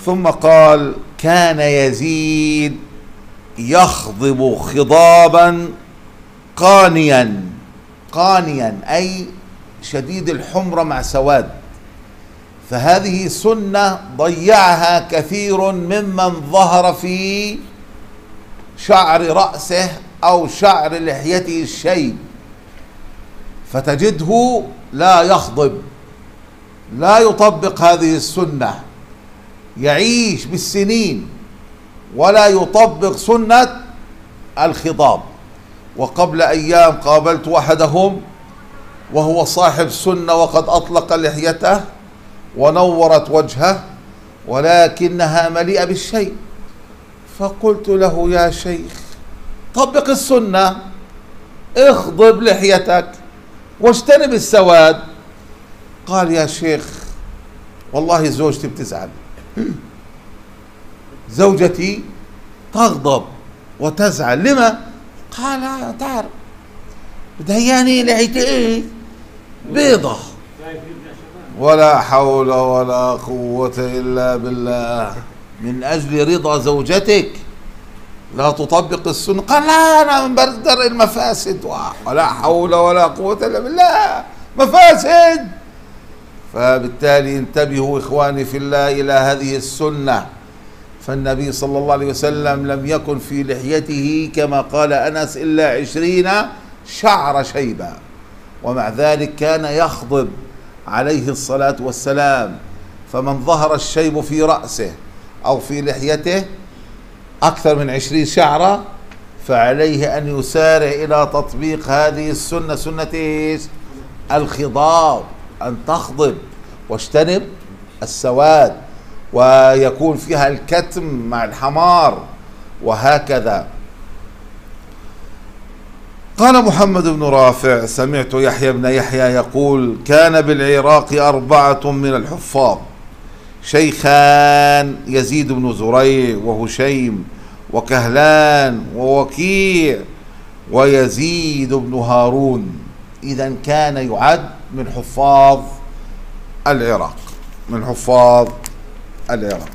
ثم قال: كان يزيد يخضب خضابا قانيا. قانيا أي شديد الحمرة مع سواد، فهذه سنة ضيعها كثير ممن ظهر في شعر رأسه أو شعر لحيته الشيب، فتجده لا يخضب، لا يطبق هذه السنة، يعيش بالسنين ولا يطبق سنة الخضاب. وقبل أيام قابلت أحدهم وهو صاحب سنة وقد أطلق لحيته ونورت وجهه ولكنها مليئة بالشيء، فقلت له: يا شيخ طبق السنة، اخضب لحيتك واجتنب السواد. قال: يا شيخ والله زوجتي بتزعل، زوجتي تغضب وتزعل. لما؟ قال: تعرف بدهياني لحيتي ايه بيضة. ولا حول ولا قوة إلا بالله. من أجل رضا زوجتك لا تطبق السنة؟ قال: لا، أنا من درء المفاسد. ولا حول ولا قوة إلا بالله، مفاسد. فبالتالي انتبهوا إخواني في الله إلى هذه السنة. فالنبي صلى الله عليه وسلم لم يكن في لحيته كما قال أنس إلا 20 شعر شيبا، ومع ذلك كان يخضب عليه الصلاة والسلام. فمن ظهر الشيب في رأسه أو في لحيته أكثر من 20 شعرة فعليه أن يسارع إلى تطبيق هذه السنة، سنة إيش؟ الخضاب، أن تخضب واجتنب السواد، ويكون فيها الكتم مع الحمار وهكذا. قال محمد بن رافع: سمعت يحيى بن يحيى يقول: كان بالعراق 4 من الحفاظ شيخان، يزيد بن زريع وهشيم وكهلان ووكيع ويزيد بن هارون. إذن كان يعد من حفاظ العراق، من حفاظ العراق.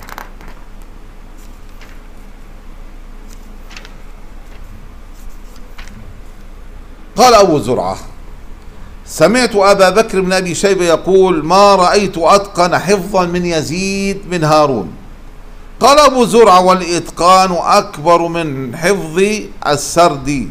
قال أبو زرعة: سمعت أبا بكر بن أبي شيبة يقول: ما رأيت أتقن حفظا من يزيد بن هارون. قال أبو زرعة: والإتقان أكبر من حفظ السرد.